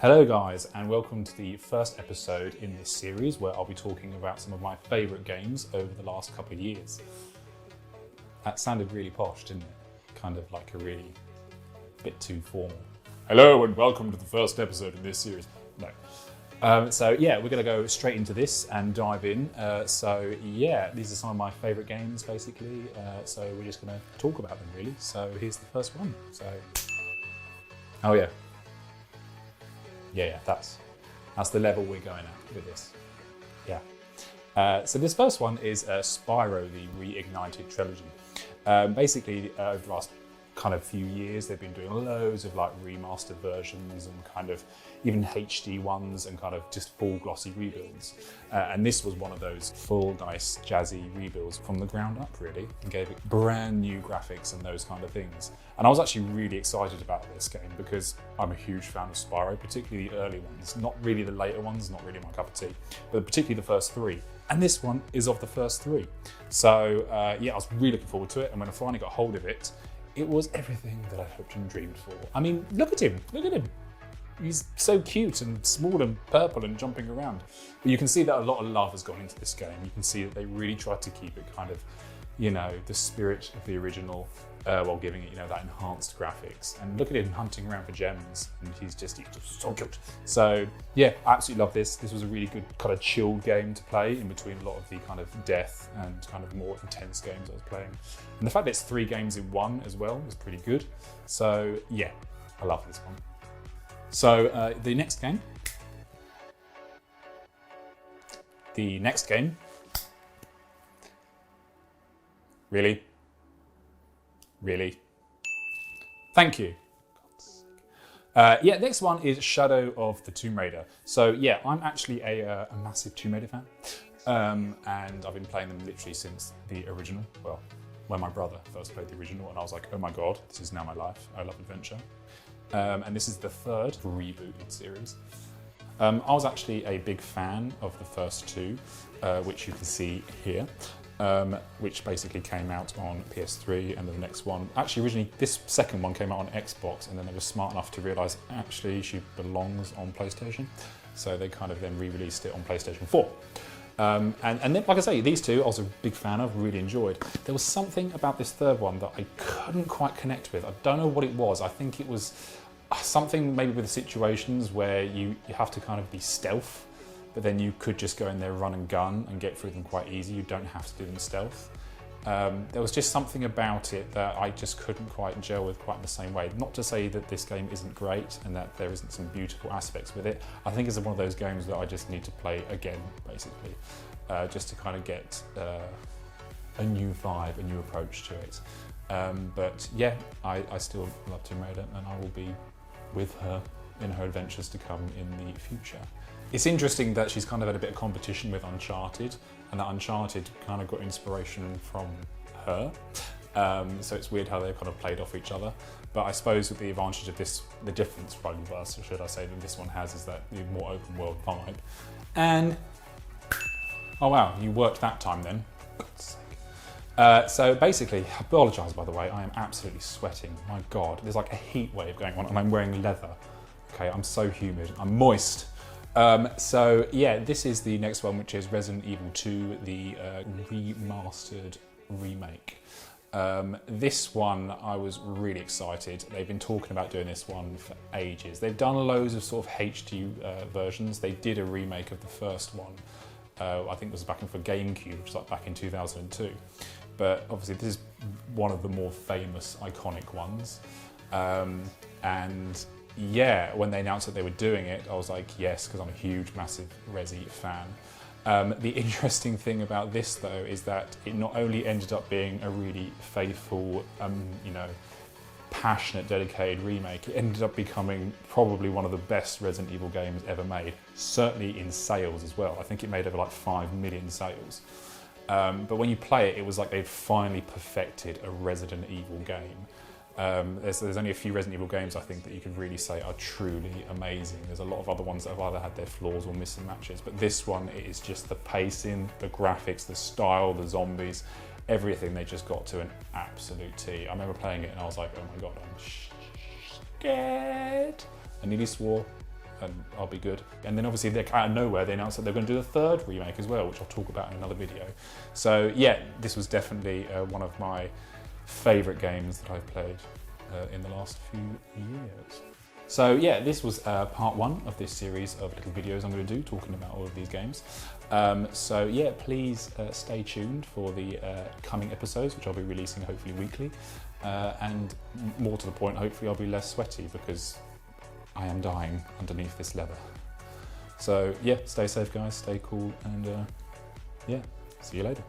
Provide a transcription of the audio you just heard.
Hello guys, and welcome to the first episode in this series where I'll be talking about some of my favourite games over the last couple of years. That sounded really posh, didn't it? Kind of like a really bit too formal. Hello and welcome to the first episode in this series. No. So yeah, we're going to go straight into this and dive in. So yeah, these are some of my favourite games basically. So we're just going to talk about them really. So here's the first one. So, oh yeah. Yeah, that's the level we're going at with this. Yeah. So this first one is Spyro, the Reignited Trilogy. Basically, over the last kind of few years, they've been doing loads of like remastered versions and kind of even HD ones and kind of just full glossy rebuilds. And this was one of those full, nice, jazzy rebuilds from the ground up, really, and gave it brand new graphics and those kind of things. And I was actually really excited about this game because I'm a huge fan of Spyro, particularly the early ones, not really the later ones, not really my cup of tea, but particularly the first three. And this one is of the first three. So yeah, I was really looking forward to it. And when I finally got hold of it, it was everything that I hoped and dreamed for. I mean, look at him. He's so cute and small and purple and jumping around. But you can see that a lot of love has gone into this game. You can see that they really tried to keep it kind of, you know, the spirit of the original while giving it, you know, that enhanced graphics. And look at him hunting around for gems, and he's just so cute. So yeah, I absolutely love this. This was a really good kind of chilled game to play in between a lot of the kind of death and kind of more intense games I was playing. And the fact that it's 3 games in one as well was pretty good. So yeah, I love this one. So the next game. Really? Thank you. Yeah, next one is Shadow of the Tomb Raider. So yeah, I'm actually a massive Tomb Raider fan. And I've been playing them literally since the original. Well, when my brother first played the original and I was like, oh my God, this is now my life. I love adventure. And this is the 3rd rebooted series. I was actually a big fan of the first 2, which you can see here. Which basically came out on PS3, and the next one, actually originally this second one came out on Xbox, and then they were smart enough to realise actually she belongs on PlayStation, so they kind of then re-released it on PlayStation 4. And then, like I say, these 2 I was a big fan of, really enjoyed. There was something about this 3rd one that I couldn't quite connect with. I don't know what it was. I think it was something maybe with the situations where you have to kind of be stealth, but then you could just go in there, run and gun, and get through them quite easy. You don't have to do them stealth. There was just something about it that I just couldn't quite gel with quite in the same way. Not to say that this game isn't great and that there isn't some beautiful aspects with it. I think it's one of those games that I just need to play again, basically, just to kind of get a new vibe, a new approach to it. But yeah, I still love Tomb Raider, and I will be with her in her adventures to come in the future. It's interesting that she's kind of had a bit of competition with Uncharted, and that Uncharted kind of got inspiration from her. So it's weird how they kind of played off each other. But I suppose with the advantage of this, the difference, probably reverse, should I say, that this one has is that the more open world vibe. And, oh wow, you worked that time then. God's sake. So basically, I apologise by the way, I am absolutely sweating. My God, there's like a heat wave going on and I'm wearing leather. Okay, I'm so humid, I'm moist. So yeah, this is the next one, which is Resident Evil 2, the remastered remake. This one, I was really excited. They've been talking about doing this one for ages. They've done loads of sort of HD versions. They did a remake of the first one. I think it was back in for GameCube, which was like back in 2002. But obviously this is one of the more famous, iconic ones. And yeah, when they announced that they were doing it, I was like, yes, because I'm a huge, massive Resi fan. The interesting thing about this, though, is that it not only ended up being a really faithful, you know, passionate, dedicated remake, it ended up becoming probably one of the best Resident Evil games ever made, certainly in sales as well. I think it made over like 5 million sales. But when you play it, it was like they'd finally perfected a Resident Evil game. There's only a few Resident Evil games I think that you could really say are truly amazing. There's a lot of other ones that have either had their flaws or missing matches, but this one is just the pacing, the graphics, the style, the zombies, everything. They just got to an absolute T. I remember playing it and I was like, oh my God, I'm scared. I nearly swore. and I'll be good. And then obviously they out of nowhere, they announced that they're going to do a third remake as well, which I'll talk about in another video. So yeah, this was definitely one of my favourite games that I've played in the last few years. So yeah, this was part one of this series of little videos I'm going to do talking about all of these games. So yeah, please stay tuned for the coming episodes, which I'll be releasing hopefully weekly. And more to the point, hopefully I'll be less sweaty because I am dying underneath this leather. So yeah, stay safe guys, stay cool, and yeah, see you later.